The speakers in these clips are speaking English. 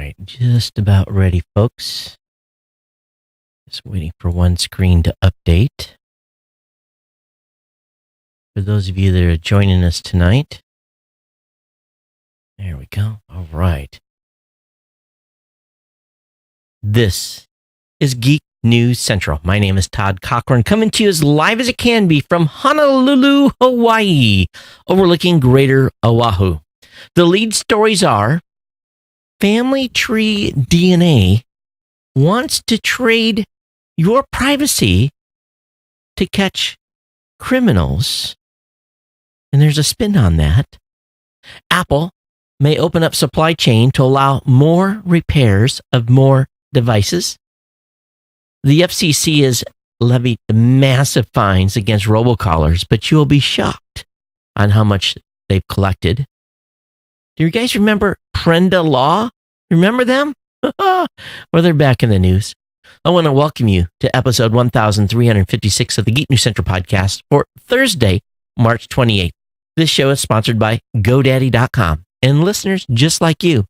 right, just about ready, folks. Just waiting for one screen to update. For those of you that are joining us tonight, there we go. All right. This is Geek News Central. My name is Todd Cochran, coming to you as live as it can be from Honolulu, Hawaii, overlooking Greater Oahu. The lead stories are Family Tree DNA wants to trade your privacy to catch criminals. And there's a spin on that. Apple may open up supply chain to allow more repairs of more devices. The FCC has levied massive fines against robocallers, but you will be shocked on how much they've collected. Do you guys remember Prenda Law? Remember them? Well, they're back in the news. I want to welcome you to episode 1356 of the Geek News Central podcast for Thursday, March 28th. This show is sponsored by GoDaddy.com and listeners just like you.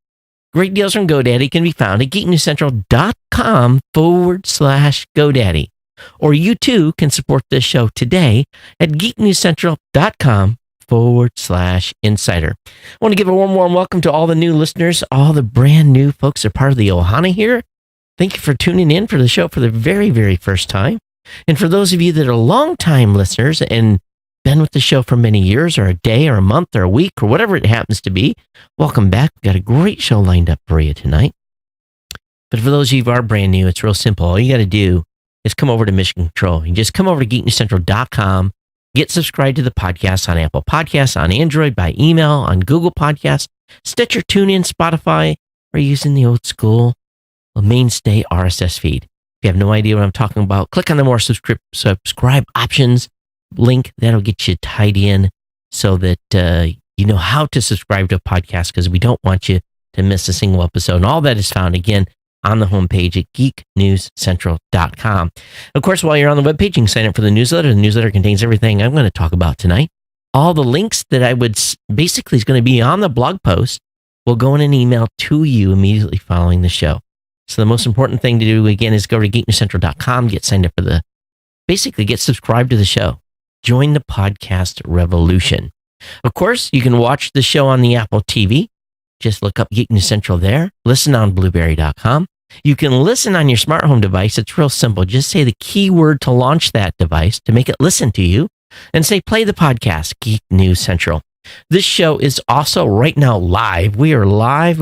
Great deals from GoDaddy can be found at geeknewscentral.com/GoDaddy. Or you too can support this show today at geeknewscentral.com/insider. I want to give a warm welcome to all the new listeners, all the brand new folks that are part of the Ohana here. Thank you for tuning in for the show for the very, very first time. And for those of you that are longtime listeners and been with the show for many years or a day or a month or a week or whatever it happens to be, welcome back. We've got a great show lined up for you tonight. But for those of you who are brand new, it's real simple. All you got to do is come over to Mission Control. You just come over to geeknewscentral.com, get subscribed to the podcast on Apple Podcasts, on Android, by email, on Google Podcasts, Stitcher, TuneIn, Spotify, or using the old school mainstay RSS feed. If you have no idea what I'm talking about, click on the more subscribe options link. That'll get you tied in so that you know how to subscribe to a podcast, because we don't want you to miss a single episode. And all that is found, again, on the homepage at geeknewscentral.com. Of course, while you're on the webpage, you can sign up for the newsletter. The newsletter contains everything I'm going to talk about tonight. All the links that I would basically is going to be on the blog post will go in an email to you immediately following the show. So the most important thing to do, again, is go to geeknewscentral.com, get signed up for get subscribed to the show. Join the podcast revolution. Of course, you can watch the show on the Apple TV. Just look up Geek News Central there. Listen on blueberry.com. You can listen on your smart home device. It's real simple. Just say the keyword to launch that device to make it listen to you and say, play the podcast, Geek News Central. This show is also right now live. We are live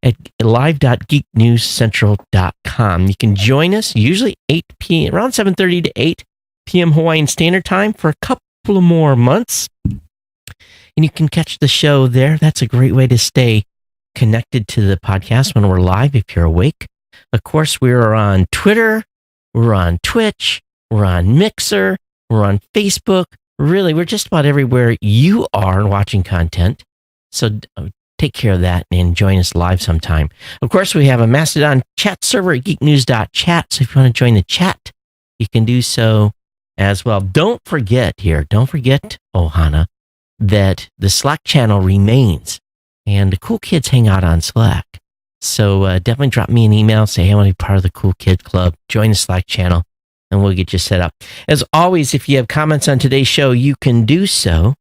at live.geeknewscentral.com. You can join us usually 8 p.m., around 7:30 to 8 p.m. Hawaiian Standard Time for a couple of more months. And you can catch the show there. That's a great way to stay connected to the podcast when we're live if you're awake. Of course, we're on Twitter, we're on Twitch, we're on Mixer, we're on Facebook. Really, we're just about everywhere you are watching content. So take care of that and join us live sometime. Of course, we have a Mastodon chat server at geeknews.chat. So if you want to join the chat, you can do so as well. Don't forget, Ohana, that the Slack channel remains and the cool kids hang out on Slack. So definitely drop me an email, say, hey, I want to be part of the cool kid club, join the Slack channel, and we'll get you set up. As always, if you have comments on today's show, you can do so.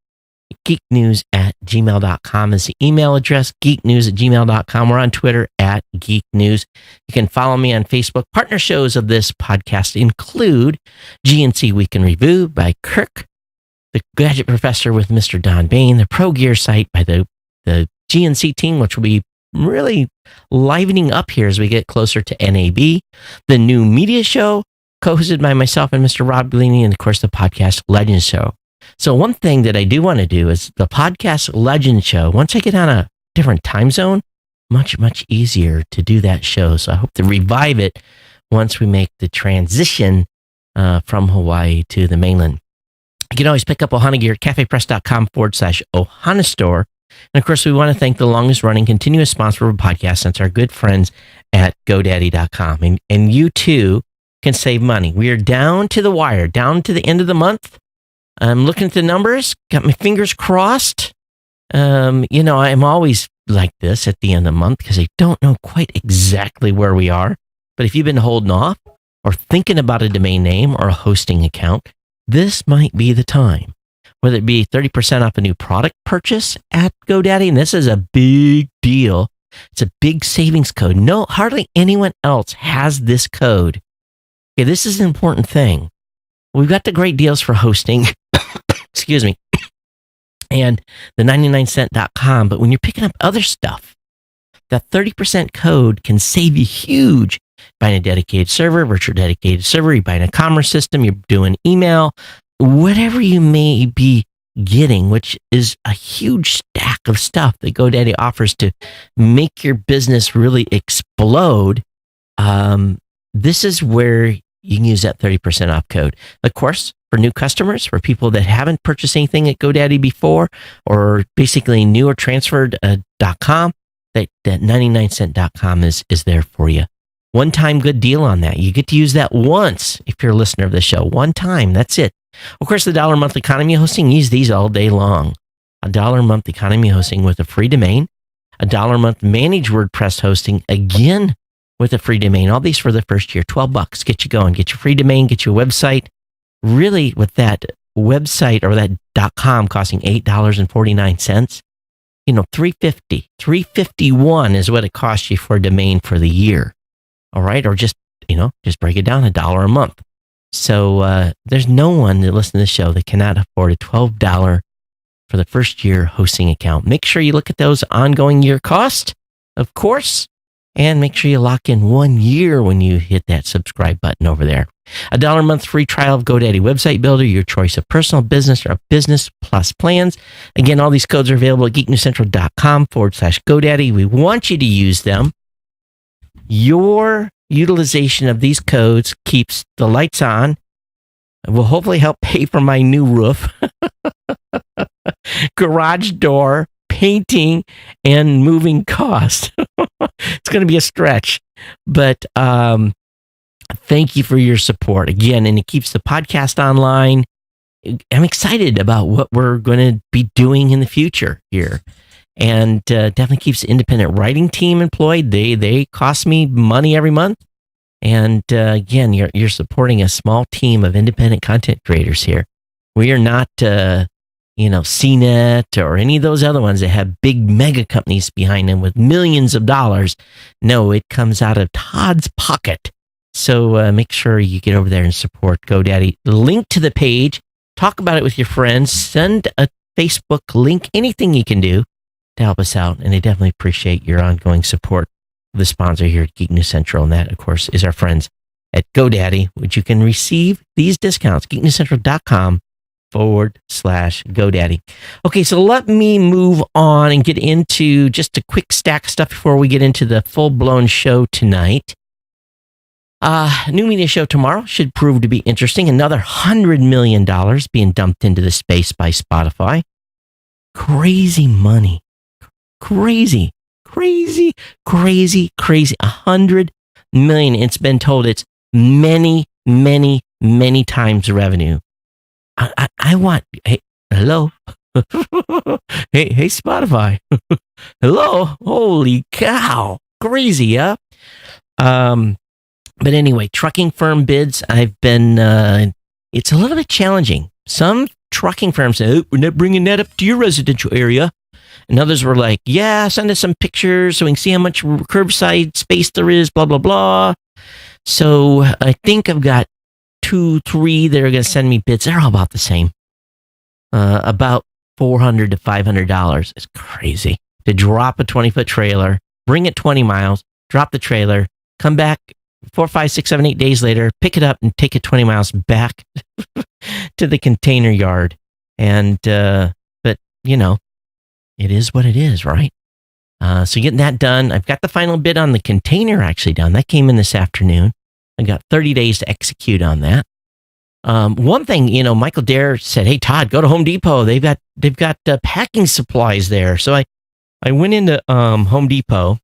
geeknews@gmail.com is the email address, geeknews@gmail.com. We're on Twitter at geeknews. You can follow me on Facebook. Partner shows of this podcast include GNC Week in Review by Kirk, the Gadget Professor with Mr. Don Bain, the Pro Gear site by the GNC team, which will be really livening up here as we get closer to NAB, the New Media Show, co-hosted by myself and Mr. Rob Bellini, and of course the Podcast Legends Show. So one thing that I do want to do is the Podcast Legends Show. Once I get on a different time zone, much easier to do that show. So I hope to revive it once we make the transition from Hawaii to the mainland. You can always pick up Ohana gear at cafepress.com/Ohana store. And of course, we want to thank the longest running continuous sponsor of a podcast since our good friends at GoDaddy.com. And you too can save money. We are down to the wire, down to the end of the month. I'm looking at the numbers, got my fingers crossed. I'm always like this at the end of the month because I don't know quite exactly where we are. But if you've been holding off or thinking about a domain name or a hosting account, this might be the time. Whether it be 30% off a new product purchase at GoDaddy, and this is a big deal. It's a big savings code. No, hardly anyone else has this code. Okay, this is an important thing. We've got the great deals for hosting, excuse me, and the 99cent.com, but when you're picking up other stuff, that 30% code can save you huge. Buying a dedicated server, virtual dedicated server, you're buying a commerce system, you're doing email, whatever you may be getting, which is a huge stack of stuff that GoDaddy offers to make your business really explode. This is where you can use that 30% off code. Of course, for new customers, for people that haven't purchased anything at GoDaddy before, or basically new or transferred .com, that 99cent.com is there for you. One-time good deal on that. You get to use that once if you're a listener of the show. One time, that's it. Of course, the $1 a month economy hosting, use these all day long. $1 a month economy hosting with a free domain. $1 a month managed WordPress hosting, again, with a free domain. All these for the first year, $12. Get you going. Get your free domain, get your website. Really, with that website or that .com costing $8.49, $350, $351 is what it costs you for a domain for the year. All right, or just break it down, $1 a month. So there's no one that listens to this show that cannot afford a $12 for the first year hosting account. Make sure you look at those ongoing year costs, of course, and make sure you lock in 1 year when you hit that subscribe button over there. $1 a month free trial of GoDaddy Website Builder, your choice of personal, business, or business plus plans. Again, all these codes are available at geeknewscentral.com/GoDaddy. We want you to use them. Your utilization of these codes keeps the lights on. It will hopefully help pay for my new roof, garage door, painting, and moving costs. It's going to be a stretch, but thank you for your support again, and it keeps the podcast online. I'm excited about what we're going to be doing in the future here. And definitely keeps the independent writing team employed. They cost me money every month. And again, you're supporting a small team of independent content creators here. We are not, CNET or any of those other ones that have big mega companies behind them with millions of dollars. No, it comes out of Todd's pocket. So make sure you get over there and support GoDaddy. Link to the page. Talk about it with your friends. Send a Facebook link. Anything you can do to help us out, and I definitely appreciate your ongoing support of the sponsor here at Geek News Central, and that, of course, is our friends at GoDaddy, which you can receive these discounts, geeknewscentral.com/GoDaddy. Okay, so let me move on and get into just a quick stack of stuff before we get into the full-blown show tonight. New media show tomorrow should prove to be interesting. Another $100 million being dumped into the space by Spotify. Crazy money. Crazy. $100 million. It's been told it's many, many, many times revenue. I want, hey, hello. hey, Spotify. Hello. Holy cow. Crazy, huh? But anyway, trucking firm bids, I've been, it's a little bit challenging. Some trucking firms say, oh, we're not bringing that up to your residential area. And others were like, yeah, send us some pictures so we can see how much curbside space there is, blah, blah, blah. So I think I've got 2, 3 that are going to send me bids. They're all about the same. About $400 to $500. It's crazy to drop a 20-foot trailer, bring it 20 miles, drop the trailer, come back 4, 5, 6, 7, 8 days later, pick it up and take it 20 miles back to the container yard. And, but it is what it is, right? So getting that done. I've got the final bid on the container actually done. That came in this afternoon. I got 30 days to execute on that. One thing, Michael Dare said, hey, Todd, go to Home Depot. They've got packing supplies there. So I went into Home Depot,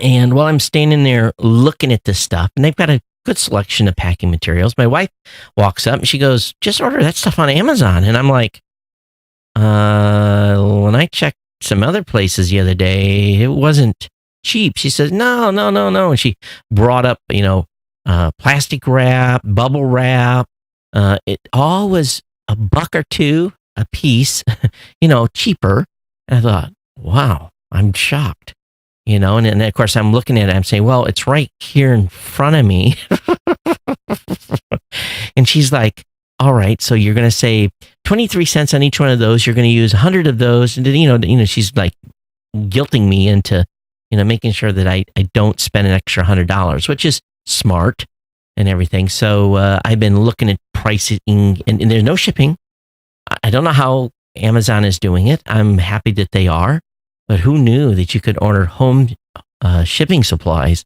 and while I'm standing there looking at this stuff, and they've got a good selection of packing materials, my wife walks up and she goes, just order that stuff on Amazon. And I'm like, when I checked some other places the other day. It wasn't cheap. She says, no, no, no, no. And she brought up, plastic wrap, bubble wrap. It all was $1 or $2 a piece, cheaper. And I thought, wow, I'm shocked, and of course I'm looking at it. I'm saying, well, it's right here in front of me. And she's like, all right, so you're going to save 23 cents on each one of those. You're going to use 100 of those. And, she's like guilting me into, making sure that I don't spend an extra $100, which is smart and everything. So I've been looking at pricing, and there's no shipping. I don't know how Amazon is doing it. I'm happy that they are, but who knew that you could order home shipping supplies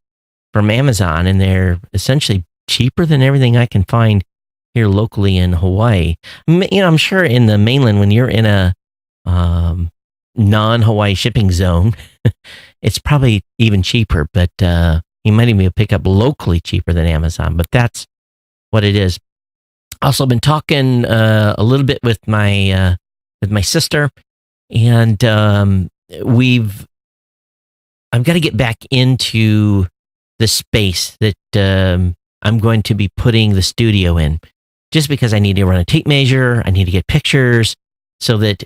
from Amazon, and they're essentially cheaper than everything I can find here locally in Hawaii. I'm sure in the mainland, when you're in a non-Hawaii shipping zone, it's probably even cheaper, but you might even pick up locally cheaper than Amazon, but that's what it is. Also been talking a little bit with my sister, and I've got to get back into the space that I'm going to be putting the studio in, just because I need to run a tape measure. I need to get pictures so that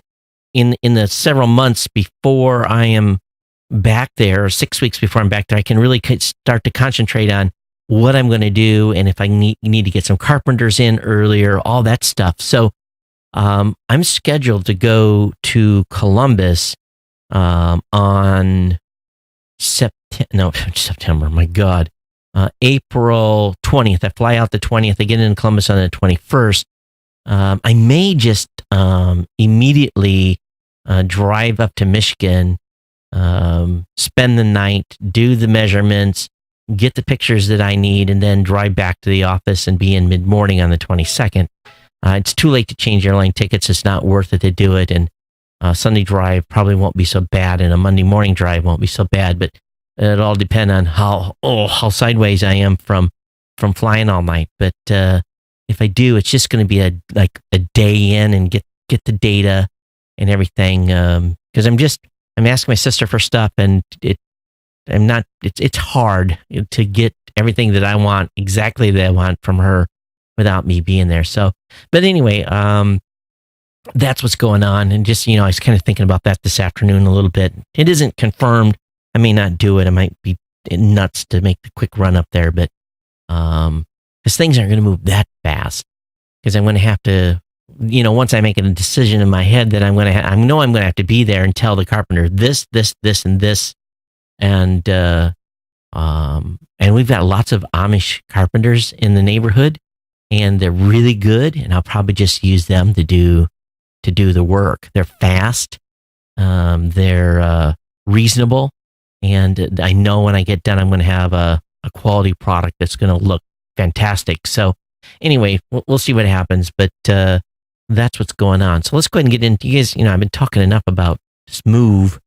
in the several months before I am back there, or 6 weeks before I'm back there, I can really start to concentrate on what I'm going to do, and if I need to get some carpenters in earlier, all that stuff. So I'm scheduled to go to Columbus on September, my God, April 20th. I fly out the 20th. I get in Columbus on the 21st. I may just immediately drive up to Michigan, spend the night, do the measurements, get the pictures that I need, and then drive back to the office and be in mid-morning on the 22nd. It's too late to change airline tickets. It's not worth it to do it. And Sunday drive probably won't be so bad, and a Monday morning drive won't be so bad. But it'll all depend on how sideways I am from flying all night. But if I do, it's just going to be a day in and get the data and everything. Because I'm asking my sister for stuff, and it's hard to get everything that I want exactly that I want from her without me being there. So, but anyway, that's what's going on. And just, I was kind of thinking about that this afternoon a little bit. It isn't confirmed. I may not do it. I might be nuts to make the quick run up there, but because things aren't going to move that fast, because I'm going to have to, once I make a decision in my head that I'm going to have to be there and tell the carpenter this, and this. And we've got lots of Amish carpenters in the neighborhood, and they're really good. And I'll probably just use them to do the work. They're fast. They're reasonable. And I know when I get done, I'm going to have a quality product that's going to look fantastic. So anyway, we'll see what happens, but that's what's going on. So let's go ahead and get into, you guys, I've been talking enough about this move.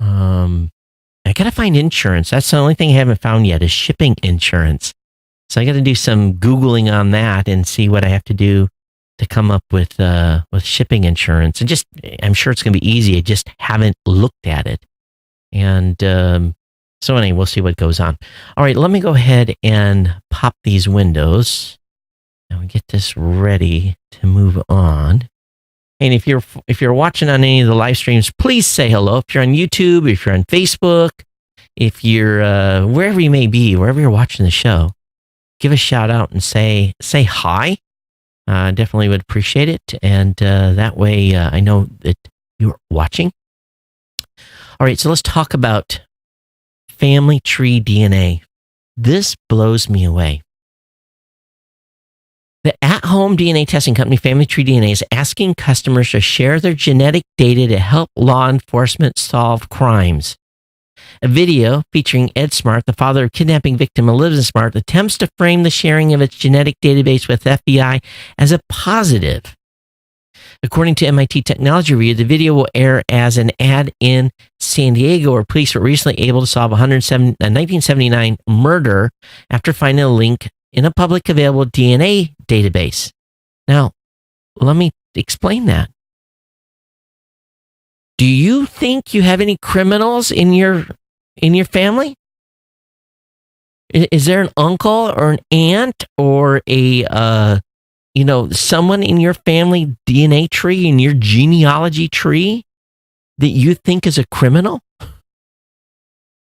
I got to find insurance. That's the only thing I haven't found yet, is shipping insurance. So I got to do some Googling on that and see what I have to do to come up with shipping insurance. And I'm sure it's going to be easy. I just haven't looked at it. And so anyway, we'll see what goes on. All right, let me go ahead and pop these windows and we get this ready to move on. And if you're watching on any of the live streams, please say hello. If you're on YouTube, if you're on Facebook, if you're wherever you may be, wherever you're watching the show, give a shout out and say hi. Definitely would appreciate it. And that way I know that you're watching. All right, so let's talk about family tree DNA. This blows me away. The at-home DNA testing company Family Tree DNA is asking customers to share their genetic data to help law enforcement solve crimes. A video featuring Ed Smart, the father of kidnapping victim Elizabeth Smart, attempts to frame the sharing of its genetic database with FBI as a positive. According to MIT Technology Review, the video will air as an ad in San Diego, where police were recently able to solve a 1979 murder after finding a link in a public available DNA database. Now, let me explain that. Do you think you have any criminals in your family? Is there an uncle or an aunt or a someone in your family DNA tree, in your genealogy tree, that you think is a criminal?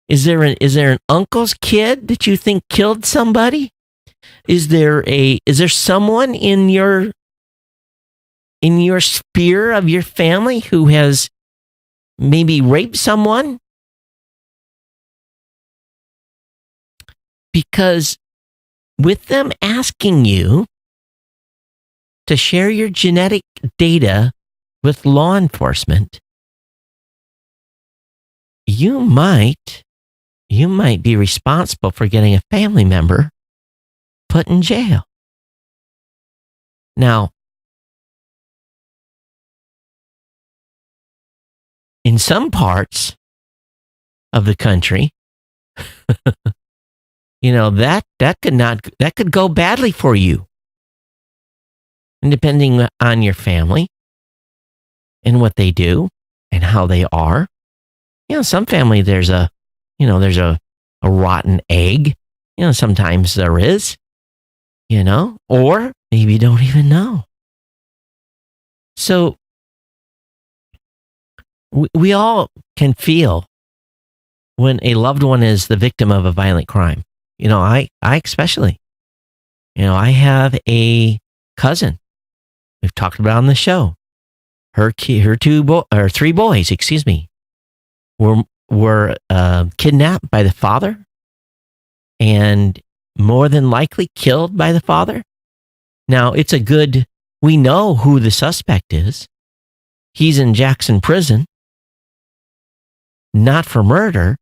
Is there an uncle's kid that you think killed somebody? Is there someone in your sphere of your family who has maybe raped someone? Because with them asking you to share your genetic data with law enforcement, you might be responsible for getting a family member put in jail. Now, in some parts of the country, that could go badly for you. And depending on your family and what they do and how they are, some family there's a rotten egg. Sometimes there is, or maybe you don't even know. So we all can feel when a loved one is the victim of a violent crime. I especially, I have a cousin. We've talked about on the show. Her 3 boys, were kidnapped by the father and more than likely killed by the father. Now, we know who the suspect is. He's in Jackson prison, not for murder,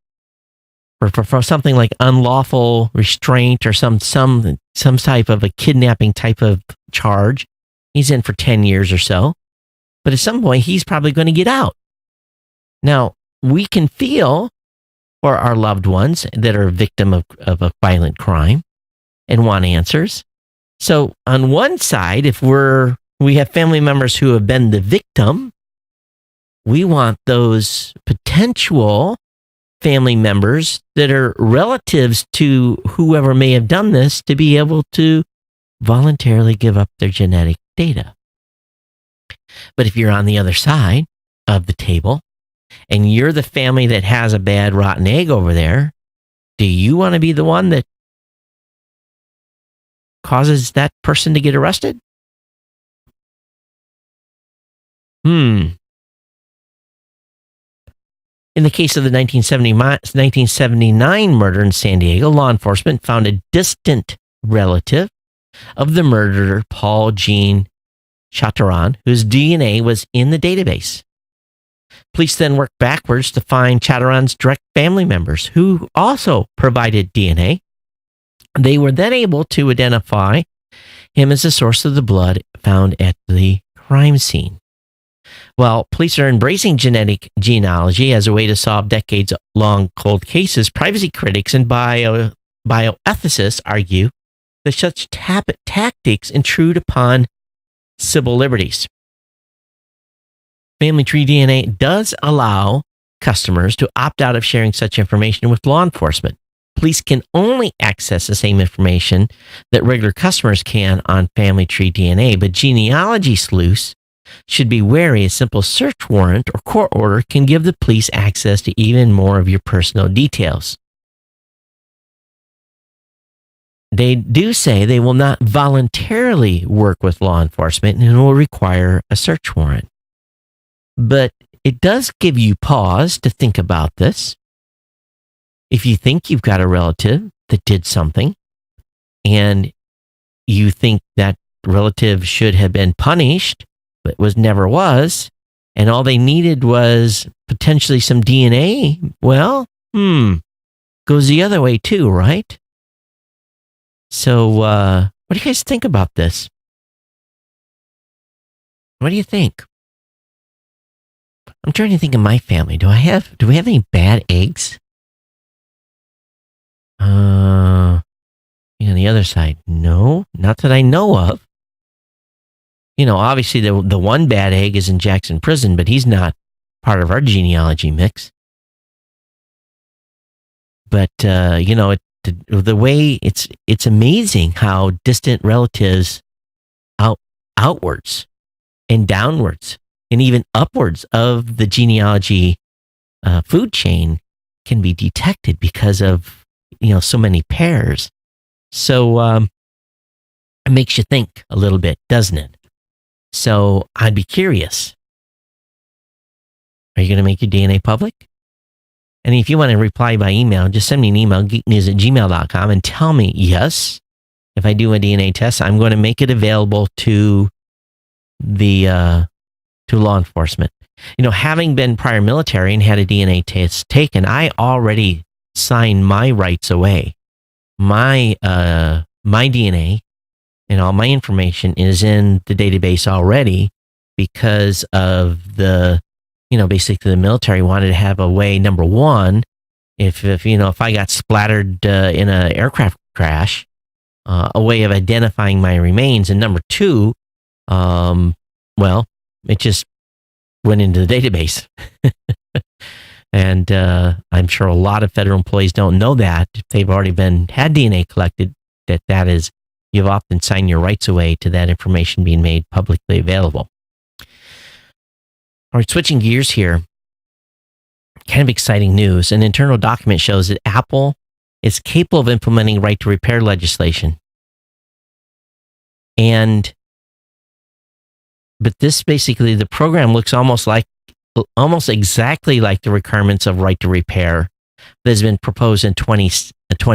or for something like unlawful restraint or some type of a kidnapping type of charge. He's in for 10 years or so. But at some point, he's probably going to get out. Now, we can feel for our loved ones that are a victim of a violent crime and want answers. So on one side, if we have family members who have been the victim, we want those potential family members that are relatives to whoever may have done this to be able to voluntarily give up their genetic data. But if you're on the other side of the table and you're the family that has a bad rotten egg over there, do you want to be the one that causes that person to get arrested? In the case of the 1979 murder in San Diego, law enforcement found a distant relative of the murderer, Paul Jean Chatteron, whose DNA was in the database. Police then worked backwards to find Chatteron's direct family members, who also provided DNA. They were then able to identify him as the source of the blood found at the crime scene. While police are embracing genetic genealogy as a way to solve decades-long cold cases, privacy critics and bioethicists argue that such tactics intrude upon civil liberties. Family tree DNA does allow customers to opt out of sharing such information with law enforcement. Police can only access the same information that regular customers can on family tree DNA, but genealogy sleuths should be wary. A simple search warrant or court order can give the police access to even more of your personal details. They do say they will not voluntarily work with law enforcement and will require a search warrant. But it does give you pause to think about this. If you think you've got a relative that did something and you think that relative should have been punished, but never was, and all they needed was potentially some DNA, well, goes the other way too, right? So, what do you guys think about this? What do you think? I'm trying to think of my family. Do we have any bad eggs? On the other side, no, not that I know of. Obviously the one bad egg is in Jackson prison, but he's not part of our genealogy mix. But, the way it's amazing how distant relatives outwards and downwards and even upwards of the genealogy food chain can be detected because of, so many pairs. So it makes you think a little bit, doesn't it? So I'd be curious. Are you going to make your DNA public? And if you want to reply by email, just send me an email, geeknews@gmail.com, and tell me, yes, if I do a DNA test, I'm going to make it available to to law enforcement. Having been prior military and had a DNA test taken, I already signed my rights away. My DNA and all my information is in the database already because of basically the military wanted to have a way, number one, if I got splattered in an aircraft crash, a way of identifying my remains. And number two, it just went into the database. And I'm sure a lot of federal employees don't know that. If they've already had DNA collected, that is, you've often signed your rights away to that information being made publicly available. All right, switching gears here. Kind of exciting news. An internal document shows that Apple is capable of implementing right to repair legislation. But this basically, the program looks almost exactly like the requirements of right to repair that has been proposed in 20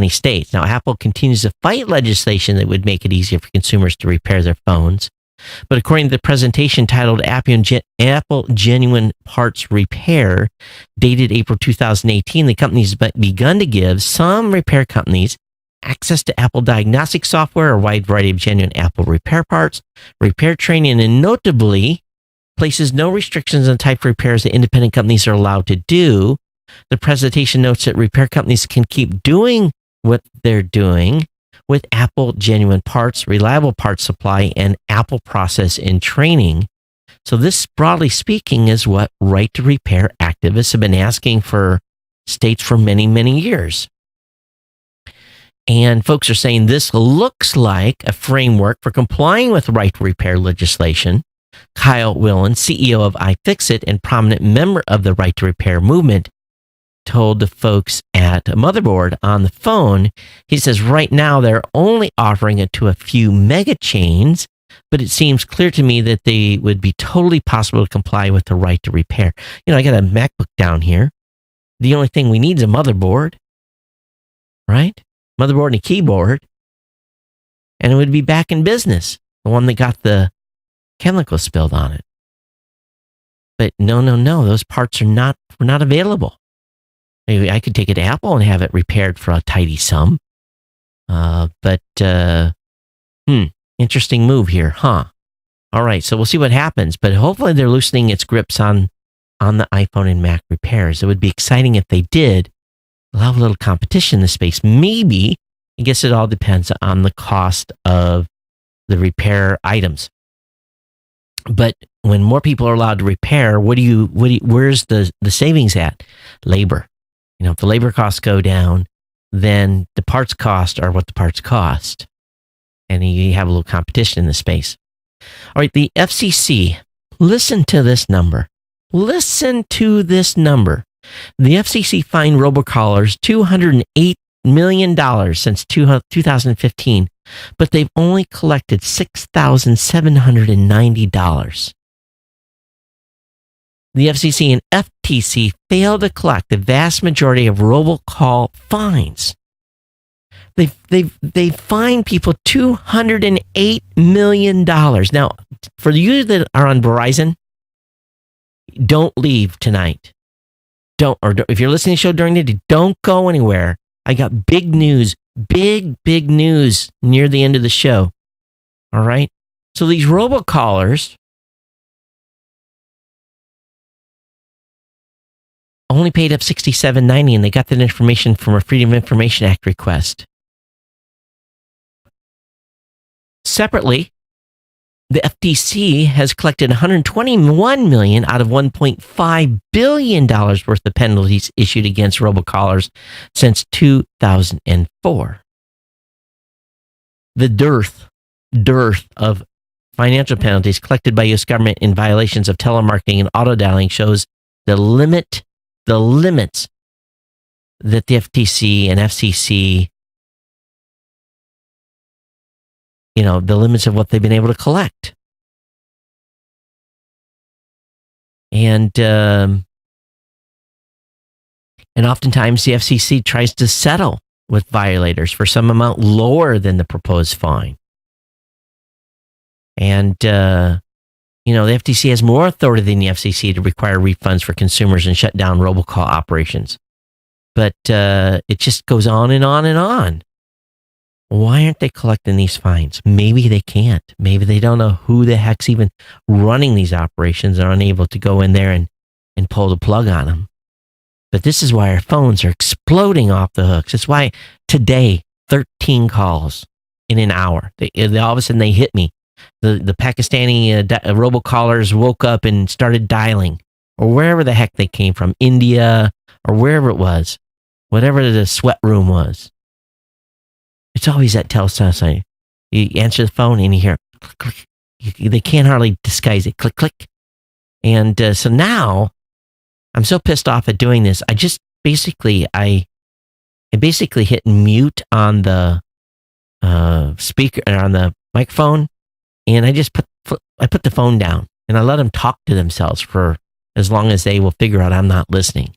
states. Now, Apple continues to fight legislation that would make it easier for consumers to repair their phones. But according to the presentation titled Apple Genuine Parts Repair, dated April 2018, the company's begun to give some repair companies access to Apple diagnostic software, a wide variety of genuine Apple repair parts, repair training, and notably places no restrictions on the type of repairs that independent companies are allowed to do. The presentation notes that repair companies can keep doing what they're doing with Apple Genuine Parts, reliable parts supply, and Apple process and training. So this, broadly speaking, is what right to repair activists have been asking for states for many, many years. And folks are saying this looks like a framework for complying with right to repair legislation. Kyle Willen, CEO of iFixit and prominent member of the right to repair movement, told the folks at Motherboard on the phone. He says right now they're only offering it to a few mega chains, but it seems clear to me that they would be totally possible to comply with the right to repair. I got a MacBook down here. The only thing we need is a motherboard, right? Motherboard and a keyboard, and it would be back in business. The one that got the chemical spilled on it. But no, those parts were not available. Maybe I could take it to Apple and have it repaired for a tidy sum. But interesting move here, huh? All right, so we'll see what happens. But hopefully they're loosening its grips on the iPhone and Mac repairs. It would be exciting if they did allow a little competition in the space. Maybe, I guess it all depends on the cost of the repair items. But when more people are allowed to repair, where's the savings at? Labor. If the labor costs go down, then the parts cost are what the parts cost. And you have a little competition in the space. All right, the FCC, listen to this number. Listen to this number. The FCC fined robocallers $208 million since 2015, but they've only collected $6,790. The FCC and FTC failed to collect the vast majority of robocall fines. They fined people $208 million. Now, for you that are on Verizon, don't leave tonight. If you're listening to the show during the day, don't go anywhere. I got big news, big news near the end of the show. All right. So these robocallers only paid up $67.90, and they got that information from a Freedom of Information Act request. Separately, The FTC has collected $121 million out of $1.5 billion worth of penalties issued against robocallers since 2004. The dearth of financial penalties collected by U.S. government in violations of telemarketing and auto dialing shows the limits that the FTC and FCC, the limits of what they've been able to collect. And oftentimes the FCC tries to settle with violators for some amount lower than the proposed fine. And, the FTC has more authority than the FCC to require refunds for consumers and shut down robocall operations. But it just goes on and on and on. Why aren't they collecting these fines? Maybe they can't. Maybe they don't know who the heck's even running these operations and are unable to go in there and pull the plug on them. But this is why our phones are exploding off the hooks. It's why today, 13 calls in an hour. They all of a sudden, they hit me. The Pakistani robocallers woke up and started dialing, or wherever the heck they came from, India, or wherever it was, whatever the sweat room was. It's always that telltale sign. You answer the phone and you hear click, click. They can't hardly disguise it. Click, click. And so now I'm so pissed off at doing this. I just basically hit mute on the speaker, on the microphone, and I just put the phone down and I let them talk to themselves for as long as they will figure out I'm not listening.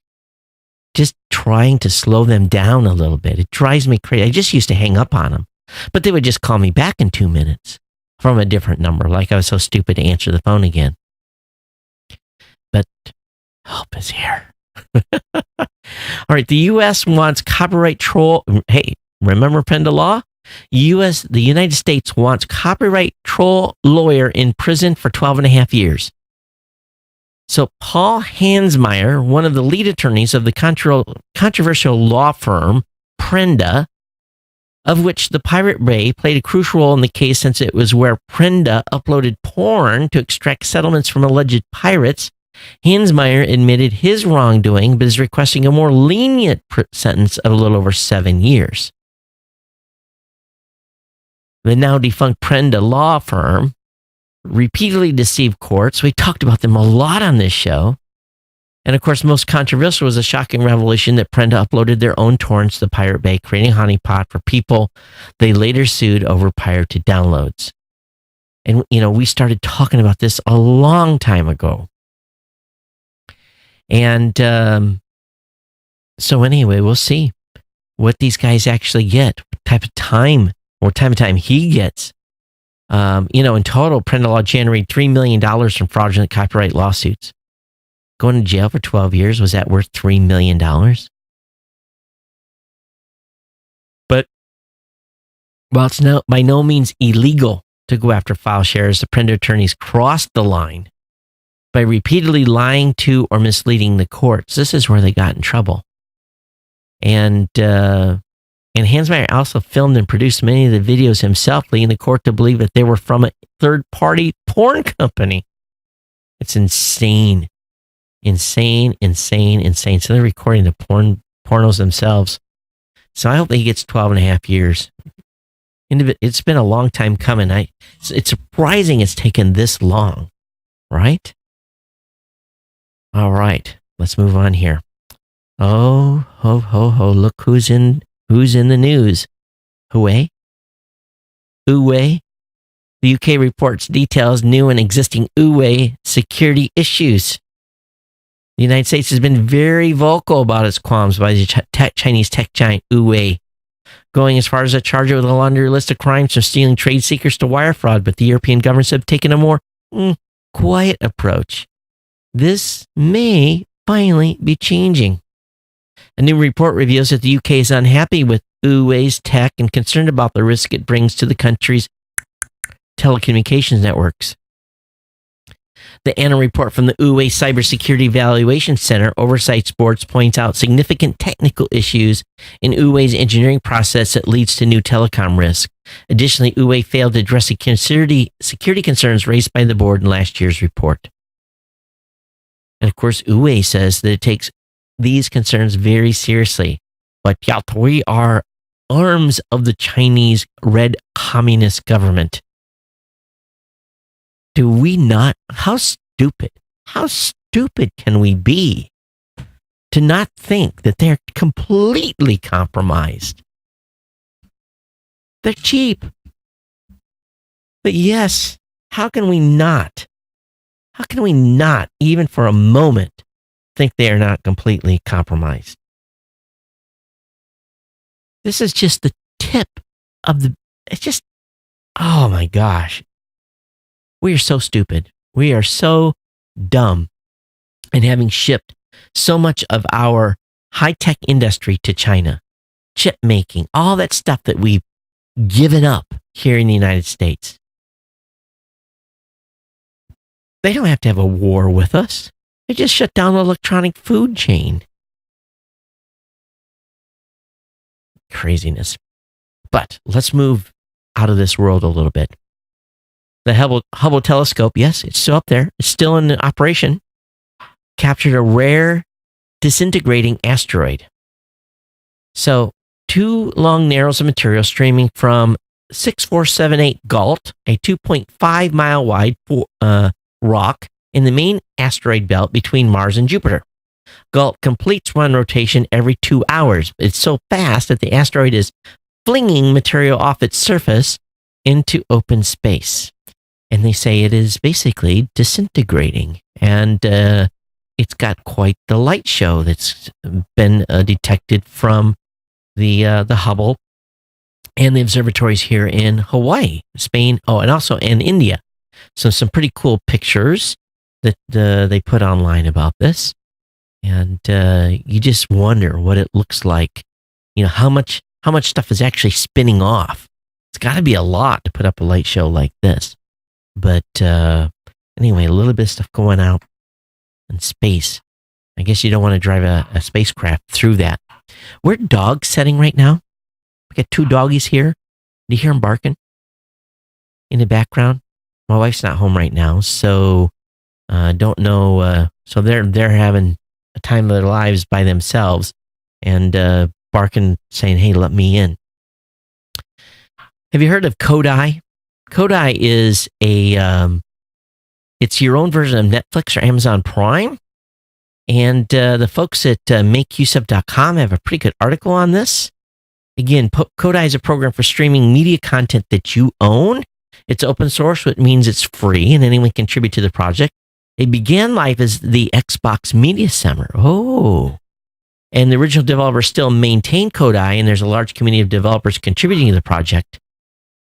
Just trying to slow them down a little bit. It drives me crazy. I just used to hang up on them, but they would just call me back in 2 minutes from a different number, like I was so stupid to answer the phone again. But help is here. All right, the U.S. wants copyright troll. Hey, remember Prenda law? The United States wants copyright troll lawyer in prison for 12 and a half years. So Paul Hansmeier, one of the lead attorneys of the controversial law firm Prenda, of which the Pirate Bay played a crucial role in the case since it was where Prenda uploaded porn to extract settlements from alleged pirates, Hansmeier admitted his wrongdoing, but is requesting a more lenient sentence of a little over 7 years. The now defunct Prenda law firm repeatedly deceived courts. We talked about them a lot on this show. And of course, most controversial was a shocking revelation that Prenda uploaded their own torrents to the Pirate Bay, creating a honeypot for people they later sued over pirated downloads. And, we started talking about this a long time ago. And so anyway, we'll see what these guys actually get, what type of time he gets. In total, Prenda Law generated $3 million from fraudulent copyright lawsuits. Going to jail for 12 years, was that worth $3 million? But while it's by no means illegal to go after file shares, the Prenda attorneys crossed the line by repeatedly lying to or misleading the courts. This is where they got in trouble. And Hansmeier also filmed and produced many of the videos himself, leading the court to believe that they were from a third-party porn company. It's insane. Insane. So they're recording the pornos themselves. So I hope that he gets 12 and a half years. It's been a long time coming. It's surprising it's taken this long, right? All right, let's move on here. Oh, ho, ho, ho, look who's in the news. Huawei? The UK reports details new and existing Huawei security issues. The United States has been very vocal about its qualms by the Chinese tech giant Huawei, going as far as to charge it with a laundry list of crimes from stealing trade secrets to wire fraud, but the European governments have taken a more quiet approach. This may finally be changing. A new report reveals that the UK is unhappy with Huawei's tech and concerned about the risk it brings to the country's telecommunications networks. The annual report from the Uwe Cybersecurity Evaluation Center Oversight Boards points out significant technical issues in Uwe's engineering process that leads to new telecom risk. Additionally, Uwe failed to address the security concerns raised by the board in last year's report. And of course, Uwe says that it takes these concerns very seriously. But yet, we are arms of the Chinese Red Communist government. Do we not? How stupid can we be to not think that they're completely compromised? They're cheap. But yes, how can we not, even for a moment, think they are not completely compromised? This is just the tip of it's just, oh my gosh. We are so stupid. We are so dumb. And having shipped so much of our high-tech industry to China, chip making, all that stuff that we've given up here in the United States. They don't have to have a war with us. They just shut down the electronic food chain. Craziness. But let's move out of this world a little bit. The Hubble telescope, yes, it's still up there. It's still in operation. Captured a rare disintegrating asteroid. So, 2 long narrows of material streaming from 6478 Gault, a 2.5 mile wide rock in the main asteroid belt between Mars and Jupiter. Gault completes one rotation every 2 hours. It's so fast that the asteroid is flinging material off its surface into open space. And they say it is basically disintegrating. And it's got quite the light show that's been detected from the Hubble and the observatories here in Hawaii, Spain, and also in India. So some pretty cool pictures that they put online about this. And you just wonder what it looks like. You know, how much stuff is actually spinning off. It's got to be a lot to put up a light show like this. But anyway, a little bit of stuff going out in space. I guess you don't want to drive a spacecraft through that. We're dog setting right now. We got 2 doggies here. Do you hear them barking in the background? My wife's not home right now, so don't know. So they're having a time of their lives by themselves and barking, saying, "Hey, let me in." Have you heard of Kodai? Kodai is it's your own version of Netflix or Amazon Prime. And the folks at makeuseof.com have a pretty good article on this. Again, Kodai is a program for streaming media content that you own. It's open source, which means it's free and anyone can contribute to the project. It began life as the Xbox Media Center. Oh. And the original developers still maintain Kodai, and there's a large community of developers contributing to the project.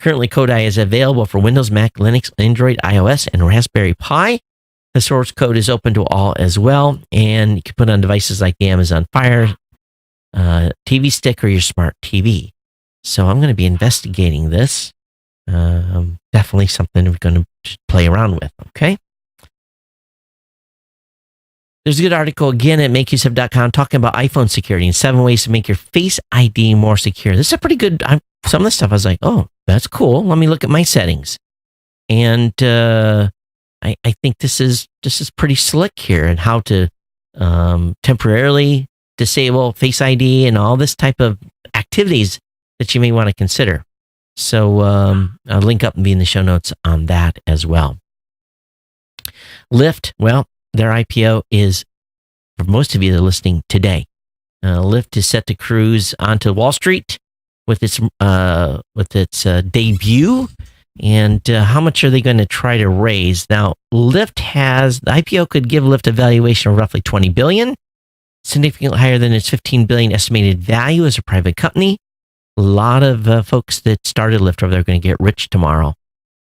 Currently, Kodai is available for Windows, Mac, Linux, Android, iOS, and Raspberry Pi. The source code is open to all as well, and you can put on devices like the Amazon Fire TV stick or your smart TV. So I'm going to be investigating this. Definitely something we're going to play around with, okay? There's a good article again at makeuseof.com talking about iPhone security and 7 ways to make your Face ID more secure. This is a pretty good, some of the stuff I was like, oh, that's cool. Let me look at my settings. And I think this is pretty slick here and how to temporarily disable Face ID and all this type of activities that you may want to consider. So I'll link up and be in the show notes on that as well. Lyft, well, their IPO is, for most of you that are listening today, Lyft is set to cruise onto Wall Street with its debut. And how much are they going to try to raise? Now, Lyft the IPO could give Lyft a valuation of roughly $20 billion, significantly higher than its $15 billion estimated value as a private company. A lot of folks that started Lyft over there are going to get rich tomorrow.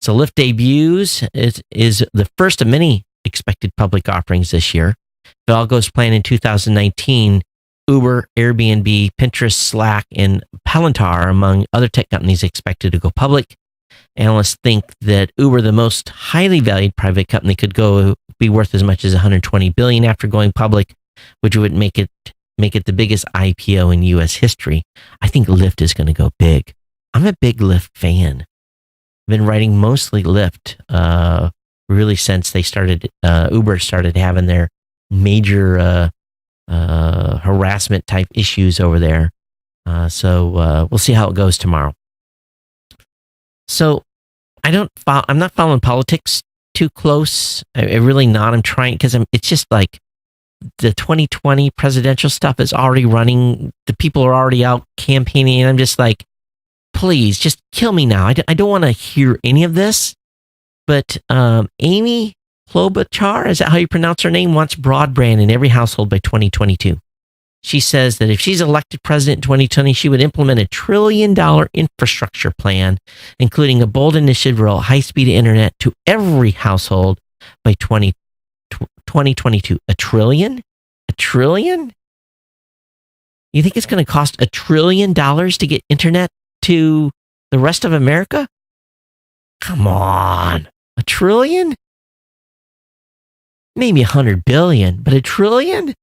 So Lyft debuts is the first of many expected public offerings this year. If it all goes planned in 2019, Uber, Airbnb, Pinterest, Slack, and Palantir, among other tech companies, expected to go public. Analysts think that Uber, the most highly valued private company, could be worth as much as $120 billion after going public, which would make it the biggest IPO in U.S. history. I think Lyft is going to go big. I'm a big Lyft fan. I've been riding mostly Lyft really since they started. Uber started having their major harassment type issues over there. So we'll see how it goes tomorrow. So I'm not following politics too close. I really not. I'm trying because it's just like the 2020 presidential stuff is already running. The people are already out campaigning, and I'm just like, please, just kill me now. I don't want to hear any of this. But Amy Klobuchar, is that how you pronounce her name, wants broadband in every household by 2022. She says that if she's elected president in 2020, she would implement a $1 trillion infrastructure plan, including a bold initiative to roll high-speed internet to every household by 2022. $1 trillion? $1 trillion? You think it's going to cost $1 trillion to get internet to the rest of America? Come on. $1 trillion? Maybe 100 billion, but $1 trillion?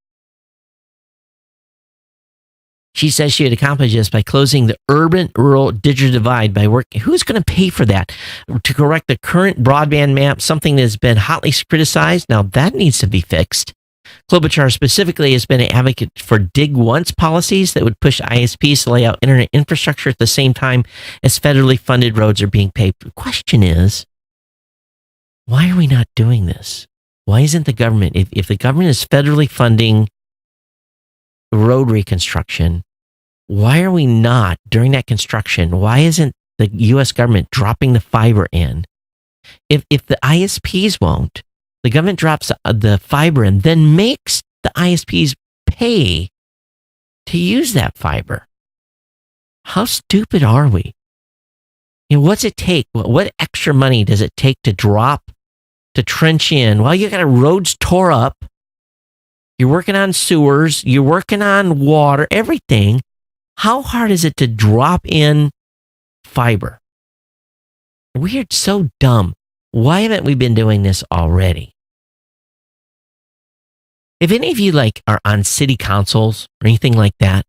She says she would accomplish this by closing the urban-rural digital divide by working. Who's going to pay for that? To correct the current broadband map, something that has been hotly criticized. Now that needs to be fixed. Klobuchar specifically has been an advocate for dig once policies that would push ISPs to lay out internet infrastructure at the same time as federally funded roads are being paved. The question is, why are we not doing this? Why isn't the government, if the government is federally funding road reconstruction, why are we not, during that construction, why isn't the U.S. government dropping the fiber in? If the ISPs won't, the government drops the fiber in, then makes the ISPs pay to use that fiber. How stupid are we? What's it take? What extra money does it take to trench in? Well, you got roads tore up. You're working on sewers. You're working on water, everything. How hard is it to drop in fiber? We're so dumb. Why haven't we been doing this already? If any of you are on city councils or anything like that,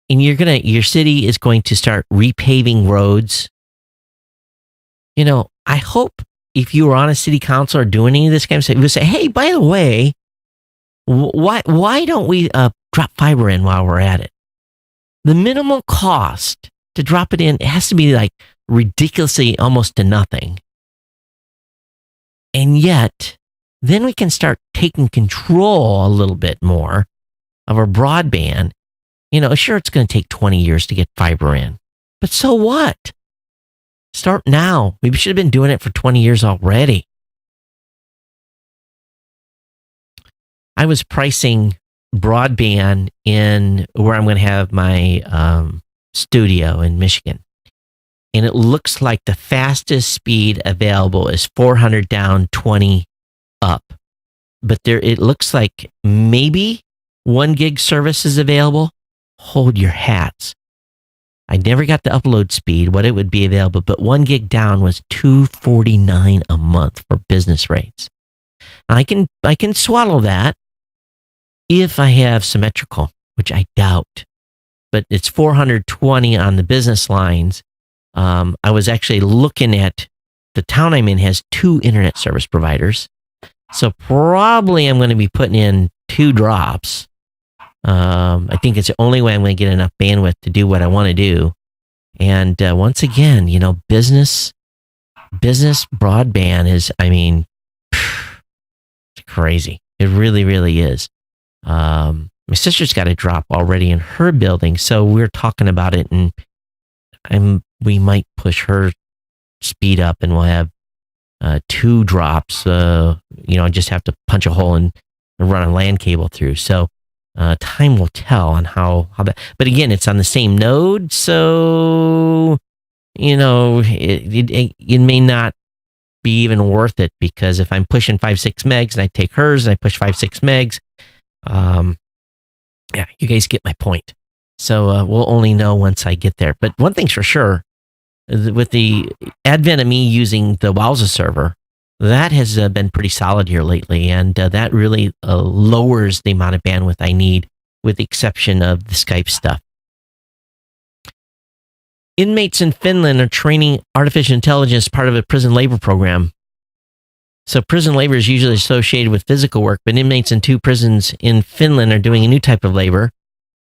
and your city is going to start repaving roads, I hope if you were on a city council or doing any of this kind of stuff, you would say, hey, by the way, why don't we drop fiber in while we're at it? The minimal cost to drop it in, it has to be ridiculously almost to nothing. And yet, then we can start taking control a little bit more of our broadband. Sure, it's going to take 20 years to get fiber in, but so what? Start now. We should have been doing it for 20 years already. I was pricing broadband in where I'm going to have my studio in Michigan. And it looks like the fastest speed available is 400 down, 20 up. But it looks like maybe 1 gig service is available. Hold your hats. I never got the upload speed, what it would be available, but 1 gig down was $249 a month for business rates. I can swallow that if I have symmetrical, which I doubt. But it's 420 on the business lines. I was actually looking at the town I'm in has 2 internet service providers. So probably I'm going to be putting in 2 drops. I think it's the only way I'm going to get enough bandwidth to do what I want to do. And once again, business broadband is, it's crazy. It really, really is. My sister's got a drop already in her building, so we're talking about it, and we might push her speed up, and we'll have 2 drops. I just have to punch a hole and run a LAN cable through. So time will tell on how that. But again, it's on the same node, so it may not be even worth it, because if I'm pushing 5-6 megs and I take hers and I push 5-6 megs, yeah, you guys get my point. So we'll only know once I get there. But one thing's for sure, with the advent of me using the Wowza server, that has been pretty solid here lately, and that really lowers the amount of bandwidth I need, with the exception of the Skype stuff. Inmates in Finland are training artificial intelligence as part of a prison labor program. So prison labor is usually associated with physical work, but inmates in 2 prisons in Finland are doing a new type of labor.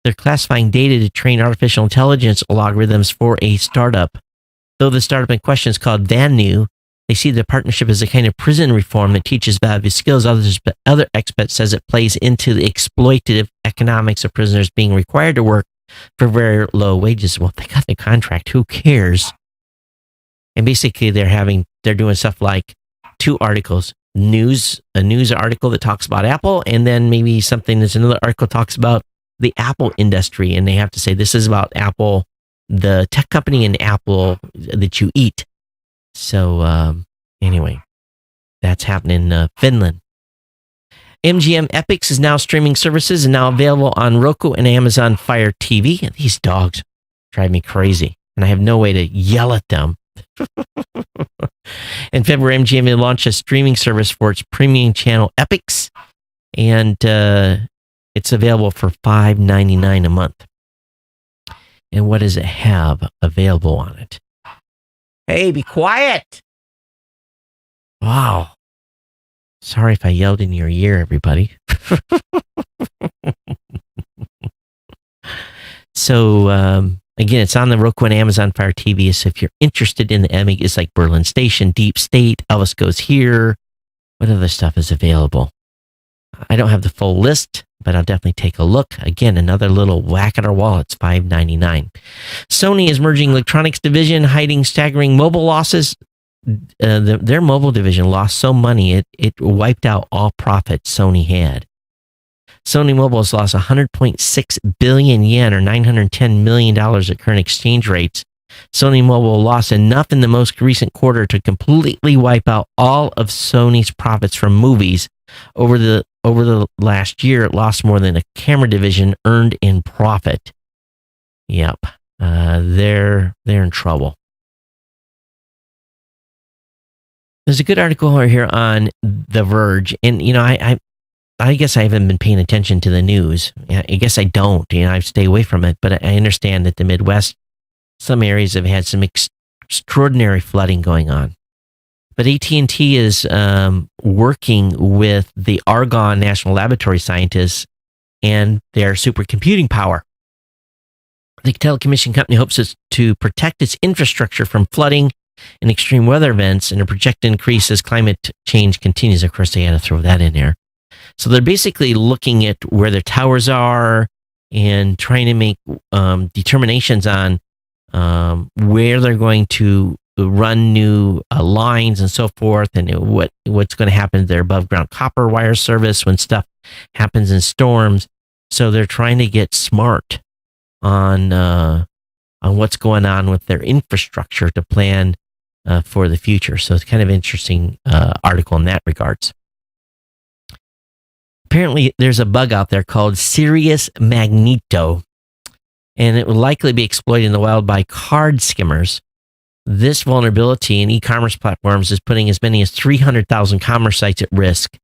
They're classifying data to train artificial intelligence algorithms for a startup. Though the startup in question is called Vanu, they see the partnership as a kind of prison reform that teaches valuable skills. Other experts says it plays into the exploitative economics of prisoners being required to work for very low wages. Well, if they got the contract, who cares? And basically, they're doing stuff like 2 articles, a news article that talks about Apple, and then maybe another article talks about the Apple industry, and they have to say this is about Apple, the tech company, and Apple that you eat. So anyway, that's happening in Finland. MGM Epix is now streaming services and now available on Roku and Amazon Fire TV. And these dogs drive me crazy, and I have no way to yell at them. In February, MGM will launch a streaming service for its premium channel Epix, and it's available for $5.99 a month. And what does it have available on it? Hey, be quiet. Wow. Sorry if I yelled in your ear, everybody. So, again, it's on the Roku and Amazon Fire TV. So if you're interested in the Emmy, it's like Berlin Station, Deep State, Elvis Goes Here. What other stuff is available? I don't have the full list, but I'll definitely take a look. Again, another little whack at our wall. It's $5.99. Sony is merging electronics division, hiding staggering mobile losses. Their mobile division lost so money, it wiped out all profits Sony had. Sony Mobile has lost 100.6 billion yen, or $910 million at current exchange rates. Sony Mobile lost enough in the most recent quarter to completely wipe out all of Sony's profits from movies. Over the last year, it lost more than a camera division earned in profit. Yep, they're in trouble. There's a good article over here on The Verge, and I guess I haven't been paying attention to the news. I guess I don't. I stay away from it, but I understand that the Midwest, some areas have had some extraordinary flooding going on. But AT&T is working with the Argonne National Laboratory scientists and their supercomputing power. The telecommunication company hopes to protect its infrastructure from flooding and extreme weather events, and a projected increase as climate change continues. Of course, they had to throw that in there. So they're basically looking at where their towers are and trying to make determinations on where they're going to run new lines and so forth, and what's going to happen to their above ground copper wire service when stuff happens in storms. So they're trying to get smart on what's going on with their infrastructure to plan for the future. So it's kind of interesting article in that regards. Apparently, there's a bug out there called Sirius Magneto, and it will likely be exploited in the wild by card skimmers. This vulnerability in e-commerce platforms is putting as many as 300,000 commerce sites at risk.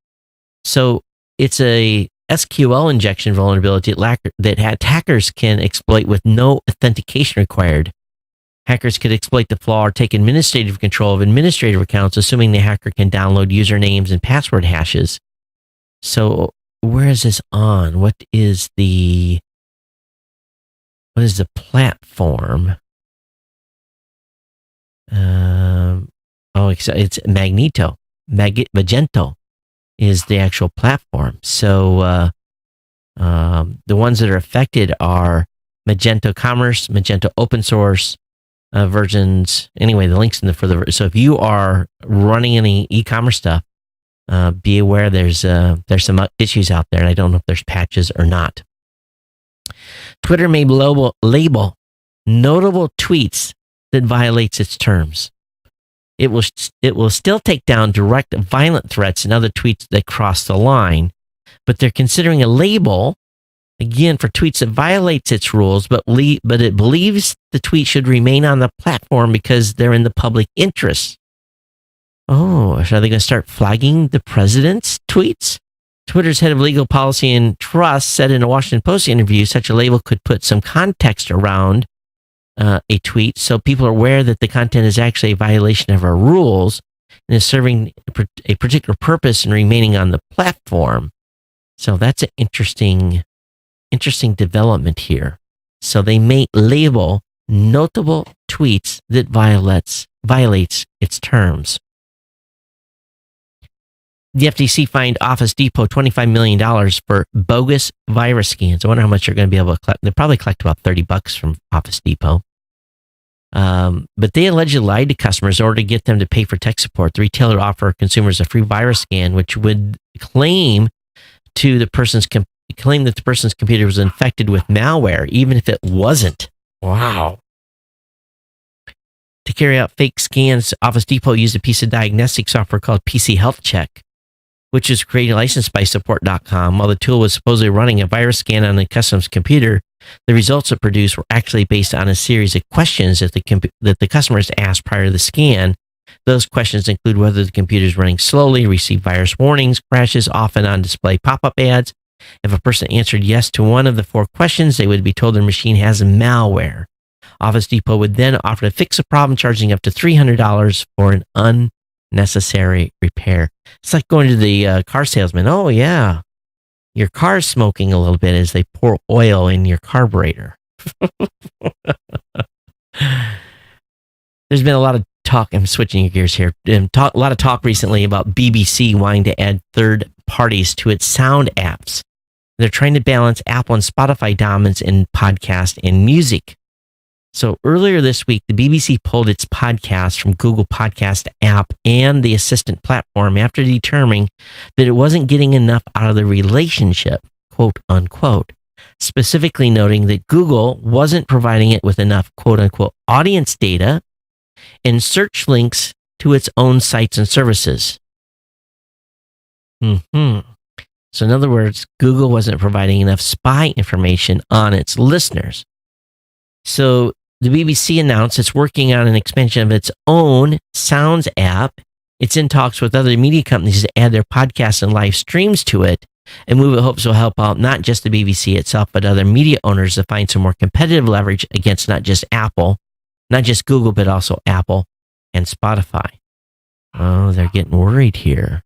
So it's a SQL injection vulnerability that attackers can exploit with no authentication required. Hackers could exploit the flaw or take administrative control of administrative accounts, assuming the hacker can download usernames and password hashes. So where is this on? What is the platform? It's Magneto. Magento is the actual platform. So the ones that are affected are Magento Commerce, Magento Open Source versions. Anyway, the links in the further. So if you are running any e-commerce stuff, be aware there's some issues out there, and I don't know if there's patches or not. Twitter may label notable tweets that violates its terms. It will still take down direct violent threats and other tweets that cross the line, but they're considering a label again, for tweets that violates its rules, but it believes the tweet should remain on the platform because they're in the public interest. Oh, so are they going to start flagging the president's tweets? Twitter's head of legal policy and trust said in a Washington Post interview, such a label could put some context around a tweet so people are aware that the content is actually a violation of our rules and is serving a particular purpose and remaining on the platform. So that's an interesting development here. So they may label notable tweets that violates its terms. The FTC fined Office Depot $25 million for bogus virus scans. I wonder how much they're going to be able to collect. They'll probably collect about $30 from Office Depot. But they allegedly lied to customers in order to get them to pay for tech support. The retailer offered consumers a free virus scan, which would claim that the person's computer was infected with malware, even if it wasn't. Wow. To carry out fake scans, Office Depot used a piece of diagnostic software called PC Health Check, which is created and licensed by support.com. While the tool was supposedly running a virus scan on the customer's computer, the results it produced were actually based on a series of questions that the customers asked prior to the scan. Those questions include whether the computer is running slowly, receive virus warnings, crashes, often on display pop-up ads. If a person answered yes to one of the 4 questions, they would be told their machine has malware. Office Depot would then offer to fix the problem, charging up to $300 for an unnecessary repair. It's like going to the car salesman. Oh, yeah, your car's smoking a little bit as they pour oil in your carburetor. There's been a lot of talk. I'm switching gears here. A lot of talk recently about BBC wanting to add third parties to its sound apps. They're trying to balance Apple and Spotify dominance in podcast and music. So earlier this week, the BBC pulled its podcast from Google Podcast app and the Assistant platform after determining that it wasn't getting enough out of the relationship, quote unquote, specifically noting that Google wasn't providing it with enough, quote unquote, audience data and search links to its own sites and services. So in other words, Google wasn't providing enough spy information on its listeners. So the BBC announced it's working on an expansion of its own Sounds app. It's in talks with other media companies to add their podcasts and live streams to it. And move it hopes will help out not just the BBC itself, but other media owners to find some more competitive leverage against not just Google, but also Apple and Spotify. Oh, they're getting worried here.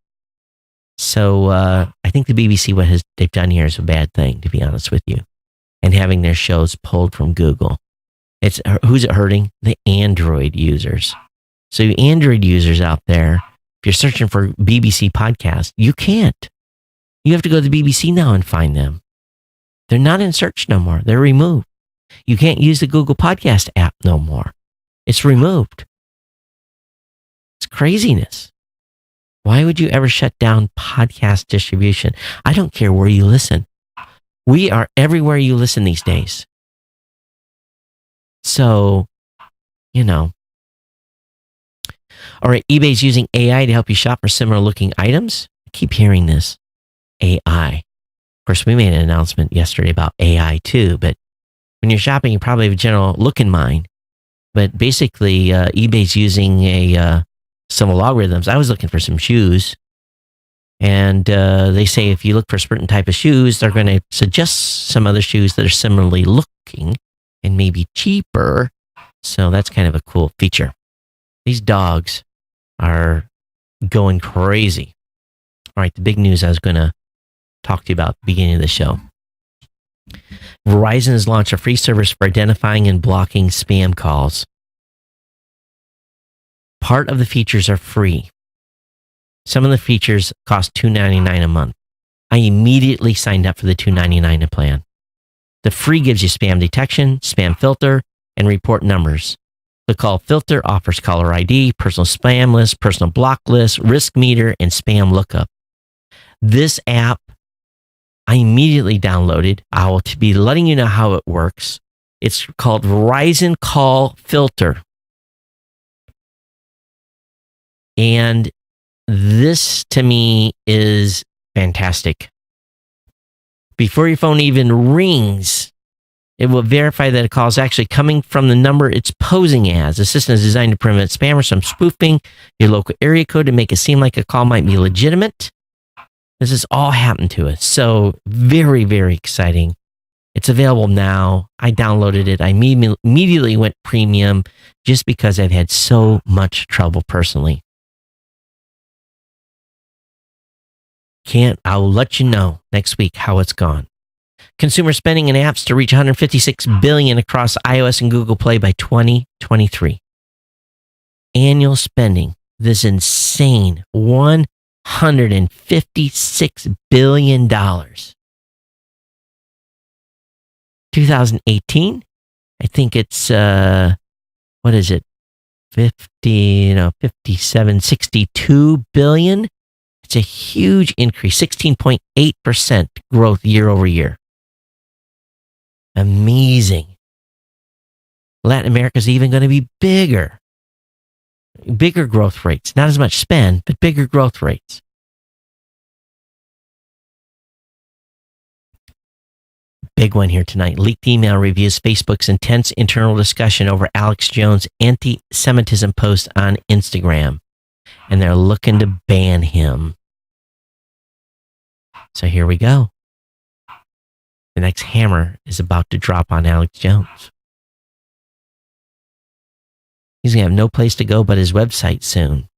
So I think the BBC, what they've done here is a bad thing, to be honest with you. And having their shows pulled from Google. Who's it hurting? The Android users. So you Android users out there, if you're searching for BBC podcasts, you can't. You have to go to the BBC now and find them. They're not in search no more. They're removed. You can't use the Google Podcast app no more. It's removed. It's craziness. Why would you ever shut down podcast distribution? I don't care where you listen. We are everywhere you listen these days. So, all right, eBay's using AI to help you shop for similar looking items. I keep hearing this. AI. Of course, we made an announcement yesterday about AI too, but when you're shopping, you probably have a general look in mind. But basically, eBay's using some algorithms. I was looking for some shoes, and they say if you look for a certain type of shoes, they're going to suggest some other shoes that are similarly looking and maybe cheaper. So that's kind of a cool feature. These dogs are going crazy. All right, the big news I was going to talk to you about at the beginning of the show. Verizon has launched a free service for identifying and blocking spam calls. Part of the features are free. Some of the features cost $2.99 a month. I immediately signed up for the $2.99 plan. The free gives you spam detection, spam filter, and report numbers. The call filter offers caller ID, personal spam list, personal block list, risk meter, and spam lookup. This app I immediately downloaded. I will be letting you know how it works. It's called Verizon Call Filter. And this to me is fantastic. Before your phone even rings, it will verify that a call is actually coming from the number it's posing as. The system is designed to prevent spammers from spoofing your local area code to make it seem like a call might be legitimate. This has all happened to us. So very, very exciting. It's available now. I downloaded it. I immediately went premium just because I've had so much trouble personally. I'll let you know next week how it's gone. Consumer spending in apps to reach $156 billion across iOS and Google Play by 2023. Annual spending, this insane $156 billion. 2018, I think it's, what is it? 57, 62 billion. It's a huge increase, 16.8% growth year over year. Amazing. Latin America is even going to be bigger. Bigger growth rates. Not as much spend, but bigger growth rates. Big one here tonight. Leaked email reviews Facebook's intense internal discussion over Alex Jones' anti-Semitism post on Instagram. And they're looking to ban him. So here we go. The next hammer is about to drop on Alex Jones. He's going to have no place to go but his website soon.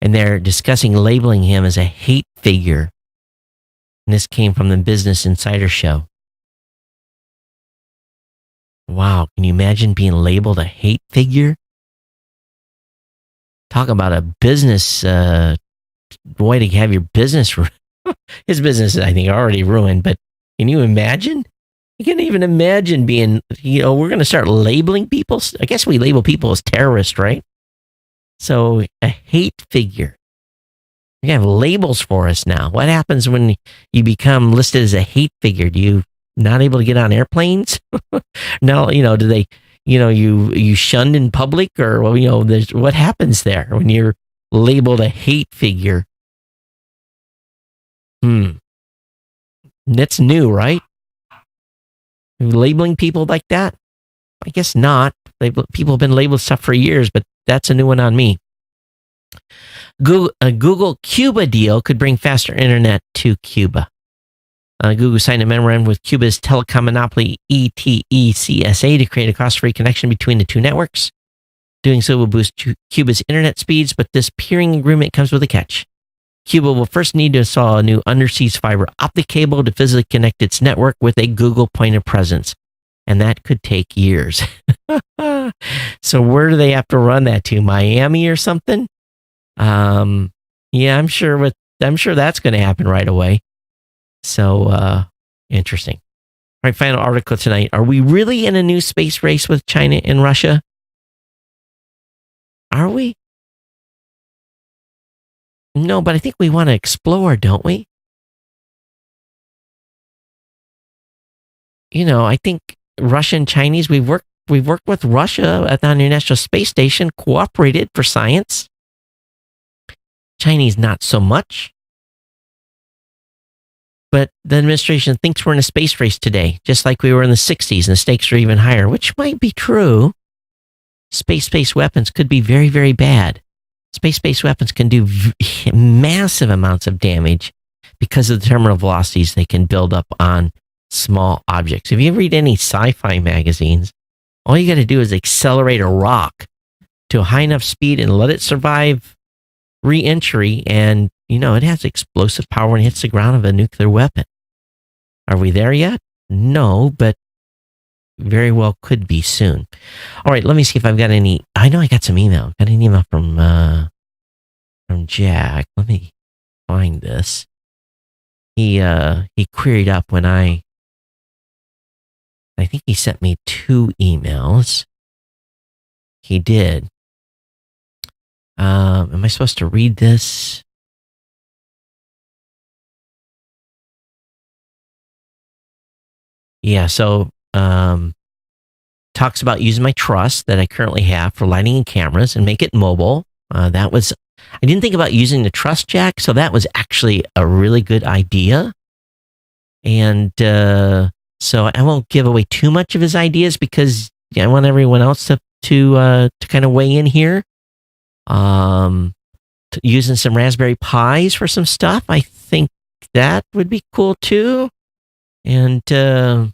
And they're discussing labeling him as a hate figure. And this came from the Business Insider show. Wow, can you imagine being labeled a hate figure? Talk about a business way to have your business. His business is, I think, already ruined, but can you imagine? You can't even imagine being, we're going to start labeling people. I guess we label people as terrorists, right? So a hate figure. You have labels for us now. What happens when you become listed as a hate figure? Do you not able to get on airplanes? No, do they, you shunned in public, or, what happens there when you're labeled a hate figure? That's new, right? Labeling people like that? I guess not. People have been labeled stuff for years, but that's a new one on me. Google Cuba deal could bring faster internet to Cuba. Google signed a memorandum with Cuba's telecom monopoly ETECSA to create a cost-free connection between the two networks. Doing so will boost Cuba's internet speeds, but this peering agreement comes with a catch. Cuba will first need to install a new undersea fiber optic cable to physically connect its network with a Google point of presence, and that could take years. So where do they have to run that to? Miami or something? Yeah, I'm sure that's going to happen right away. So interesting. All right, final article tonight. Are we really in a new space race with China and Russia? Are we? No, but I think we want to explore, don't we? I think Russia and Chinese, we've worked with Russia at the International Space Station, cooperated for science. Chinese, not so much. But the administration thinks we're in a space race today, just like we were in the 60s, and the stakes are even higher, which might be true. Space-based weapons could be very, very bad. Space-based weapons can do massive amounts of damage because of the terminal velocities they can build up on small objects. If you read any sci-fi magazines, all you got to do is accelerate a rock to a high enough speed and let it survive re-entry, and it has explosive power when it hits the ground of a nuclear weapon. Are we there yet? No, but very well could be soon. All right, let me see if I've got any. I know I got some email. Got an email from Jack. Let me find this. He queried up when I think he sent me 2 emails. He did. Am I supposed to read this? Yeah, so talks about using my trust that I currently have for lighting and cameras and make it mobile. That was I didn't think about using the truss jack, so that was actually a really good idea. And so I won't give away too much of his ideas because I want everyone else to kind of weigh in here. Using some Raspberry Pis for some stuff, I think that would be cool too. And hey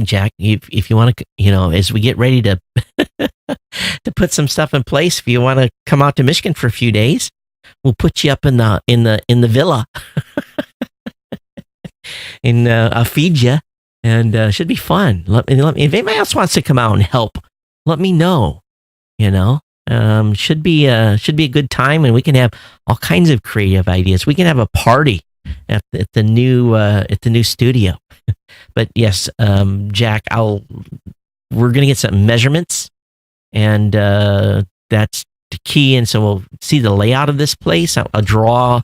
Jack, if you want to, as we get ready to to put some stuff in place, if you want to come out to Michigan for a few days, we'll put you up in the villa, and I'll feed you, and should be fun. Let me. If anybody else wants to come out and help, let me know. Should be a good time, and we can have all kinds of creative ideas. We can have a party at the new studio. But yes, Jack, we're gonna get some measurements, and that's the key. And so we'll see the layout of this place. I'll draw,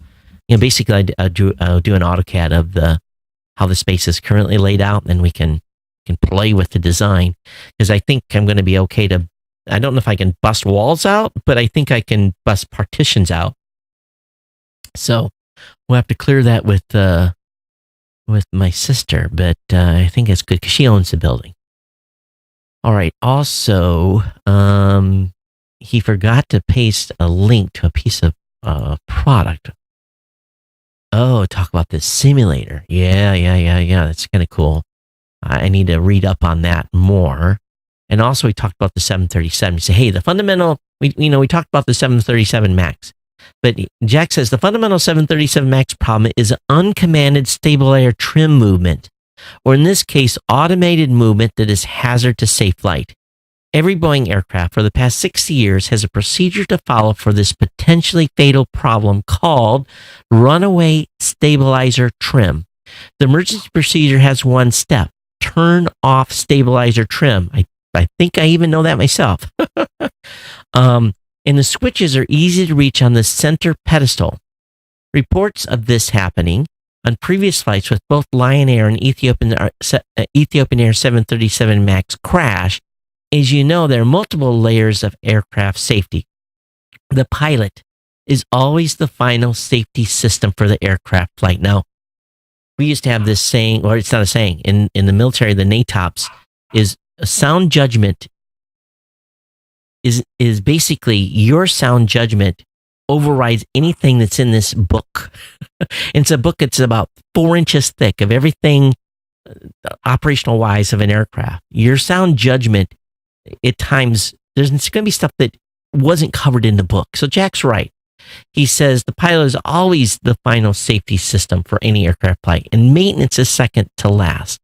basically I'll do an AutoCAD of how the space is currently laid out, and we can play with the design, because I think I'm going to be okay to. I don't know if I can bust walls out, but I think I can bust partitions out. So we'll have to clear that with my sister, but I think it's good because she owns the building. All right. Also, he forgot to paste a link to a piece of product. Oh, talk about this simulator. Yeah. That's kind of cool. I need to read up on that more. And also, we talked about the 737. You say, hey, the fundamental, we talked about the 737 MAX. But Jack says the fundamental 737 MAX problem is uncommanded stable air trim movement, or in this case, automated movement that is hazard to safe flight. Every Boeing aircraft for the past 60 years has a procedure to follow for this potentially fatal problem called runaway stabilizer trim. The emergency procedure has one step: turn off stabilizer trim. I think I even know that myself. And the switches are easy to reach on the center pedestal. Reports of this happening on previous flights with both Lion Air and Ethiopian Air 737 MAX crash. As you know, there are multiple layers of aircraft safety. The pilot is always the final safety system for the aircraft flight. Now, we used to have this saying, or it's not a saying, in the military, the NATOPS, is sound judgment is basically your sound judgment overrides anything that's in this book. It's a book that's about 4 inches thick of everything operational wise of an aircraft. Your sound judgment, at times, there's going to be stuff that wasn't covered in the book. So Jack's right. He says the pilot is always the final safety system for any aircraft flight, and maintenance is second to last.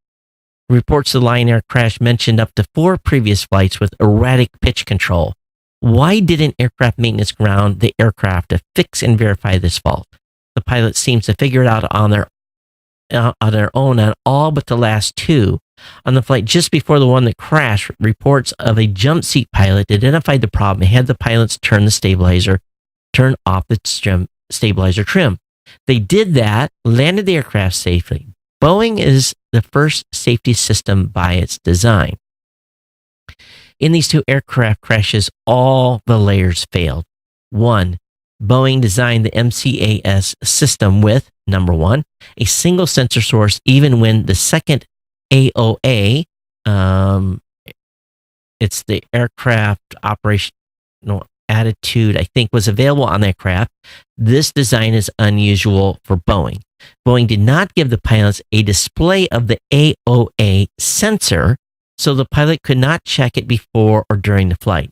Reports of the Lion Air crash mentioned up to 4 previous flights with erratic pitch control. Why didn't aircraft maintenance ground the aircraft to fix and verify this fault? The pilot seems to figure it out on their own on all but the last 2. On the flight just before the one that crashed, reports of a jump seat pilot identified the problem and had the pilots turn off the stabilizer trim. They did that, landed the aircraft safely. Boeing is the first safety system by its design. In these 2 aircraft crashes, all the layers failed. 1, Boeing designed the MCAS system with, number 1, a single sensor source, even when the second AOA, it's the aircraft operational attitude, I think, was available on the aircraft. This design is unusual for Boeing. Boeing did not give the pilots a display of the AOA sensor, so the pilot could not check it before or during the flight.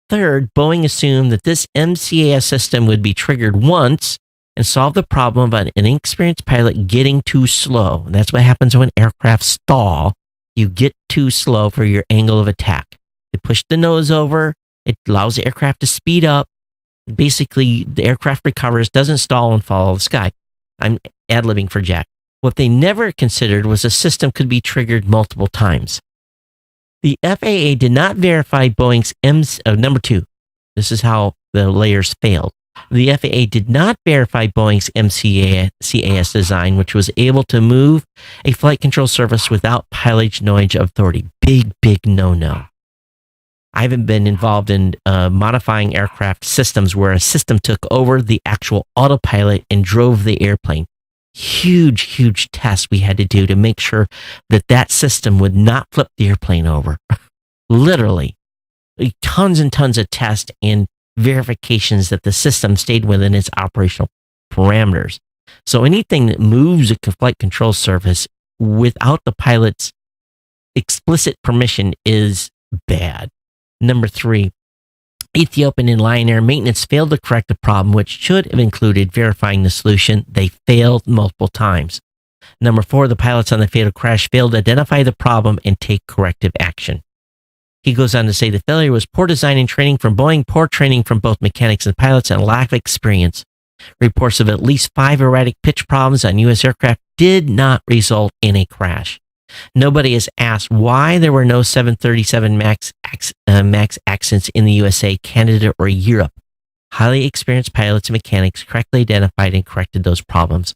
Third, Boeing assumed that this MCAS system would be triggered once and solve the problem of an inexperienced pilot getting too slow. And that's what happens when aircraft stall. You get too slow for your angle of attack. They push the nose over. It allows the aircraft to speed up. Basically, the aircraft recovers, doesn't stall, and follow the sky. I'm ad-libbing for Jack. What they never considered was the system could be triggered multiple times. The FAA did not verify Boeing's number 2. This is how the layers failed. The FAA did not verify Boeing's MCAS design, which was able to move a flight control surface without pilot's knowledge of authority. Big no-no. I haven't been involved in modifying aircraft systems where a system took over the actual autopilot and drove the airplane. Huge tests we had to do to make sure that that system would not flip the airplane over. Literally, tons and tons of tests and verifications that the system stayed within its operational parameters. So anything that moves a flight control surface without the pilot's explicit permission is bad. Number 3, Ethiopian and Lion Air maintenance failed to correct the problem, which should have included verifying the solution. They failed multiple times. Number 4, the pilots on the fatal crash failed to identify the problem and take corrective action. He goes on to say the failure was poor design and training from Boeing, poor training from both mechanics and pilots, and lack of experience. Reports of at least 5 erratic pitch problems on U.S. aircraft did not result in a crash. Nobody has asked why there were no 737 MAX accidents in the USA, Canada, or Europe. Highly experienced pilots and mechanics correctly identified and corrected those problems.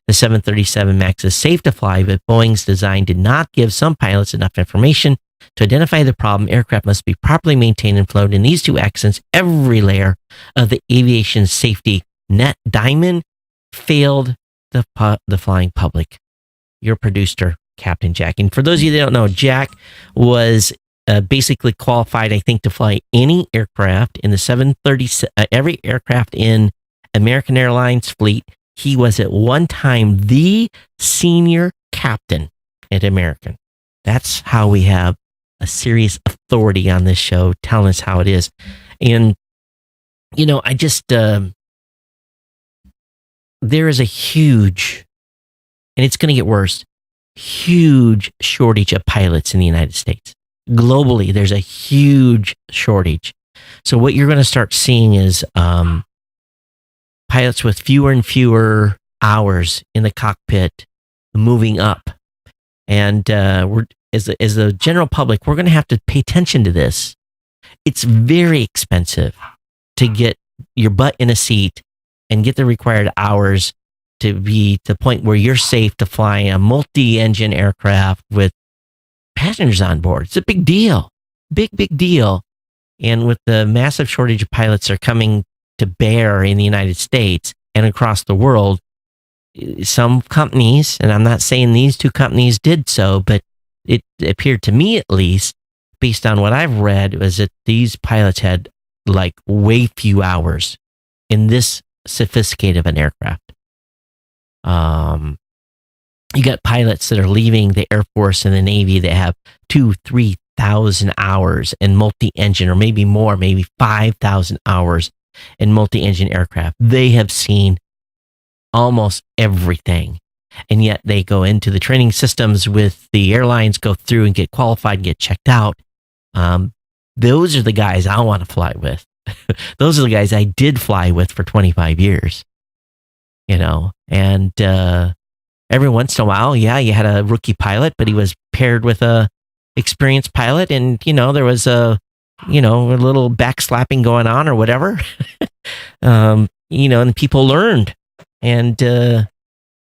The 737 MAX is safe to fly, but Boeing's design did not give some pilots enough information to identify the problem. Aircraft must be properly maintained and flown. In these 2 accidents, every layer of the aviation safety net diamond failed the flying public. Your producer, Captain Jack. And for those of you that don't know, Jack was basically qualified, I think, to fly any aircraft in the 737, every aircraft in American Airlines fleet. He was at one time the senior captain at American. That's how we have a serious authority on this show telling us how it is. And, you know, I just, there is a huge, and it's going to get worse, huge shortage of pilots in the United States. Globally, there's a huge shortage. So what you're going to start seeing is pilots with fewer and fewer hours in the cockpit moving up. And as the general public, we're going to have to pay attention to this. It's very expensive to get your butt in a seat and get the required hours to be to the point where you're safe to fly a multi-engine aircraft with passengers on board. It's a big deal. Big deal. And with the massive shortage of pilots that are coming to bear in the United States and across the world, some companies, and I'm not saying these 2 companies did so, but it appeared to me, at least, based on what I've read, was that these pilots had like way few hours in this sophisticated of an aircraft. You got pilots that are leaving the Air Force and the Navy that have 2,000-3,000 hours in multi-engine, or maybe more, maybe 5,000 hours in multi-engine aircraft. They have seen almost everything. And yet they go into the training systems with the airlines, go through and get qualified and get checked out. Those are the guys I want to fly with. Those are the guys I did fly with for 25 years. You know, and every once in a while, yeah, you had a rookie pilot, but he was paired with a experienced pilot, and you know there was a little backslapping going on or whatever. You know, and people learned, and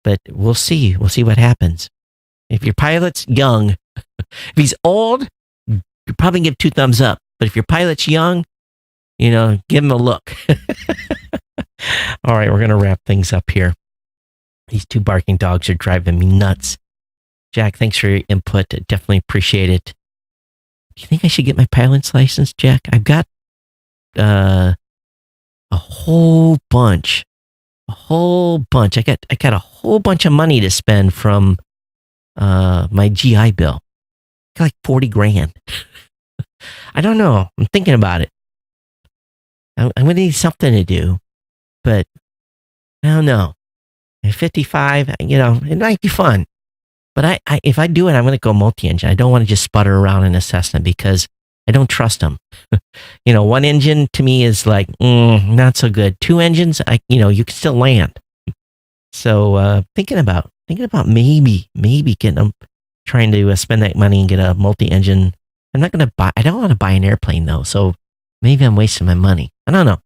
but we'll see what happens. If your pilot's young, if he's old, you probably give 2 thumbs up. But if your pilot's young, you know, give him a look. All right, we're going to wrap things up here. These 2 barking dogs are driving me nuts. Jack, thanks for your input. I definitely appreciate it. Do you think I should get my pilot's license, Jack? I've got a whole bunch. I got a whole bunch of money to spend from my GI Bill. Got like 40 grand. I don't know. I'm thinking about it. I'm going to need something to do. But I don't know. At 55, you know, it might be fun. But if I do it, I'm going to go multi-engine. I don't want to just sputter around in a Cessna because I don't trust them. You know, 1 engine to me is like, not so good. 2 engines, you can still land. So thinking about maybe getting them, trying to spend that money and get a multi-engine. I don't want to buy an airplane though. So maybe I'm wasting my money. I don't know.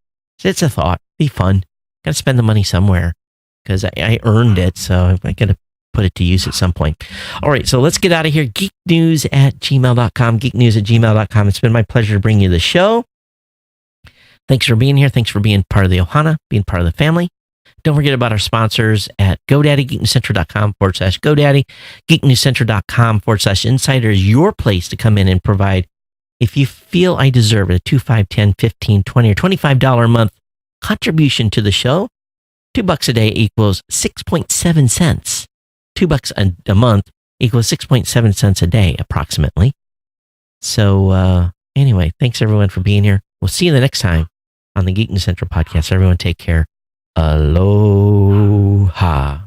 It's a thought. Be fun. Got to spend the money somewhere because I earned it. So if I got to put it to use at some point. All right, so let's get out of here. Geeknews@gmail.com, geeknews@gmail.com. It's been my pleasure to bring you the show. Thanks for being here. Thanks for being part of the Ohana, being part of the family. Don't forget about our sponsors at GoDaddy, geeknewscentral.com/GoDaddy, geeknewscentral.com/insider is your place to come in and provide, if you feel I deserve it, a $2, $5, $10, $15, $20, or $25 a month contribution to the show. $2 a day equals 6.7 cents. $2 a month equals 6.7 cents a day, approximately. So anyway, thanks everyone for being here. We'll see you the next time on the Geek News Central podcast. Everyone take care. Aloha.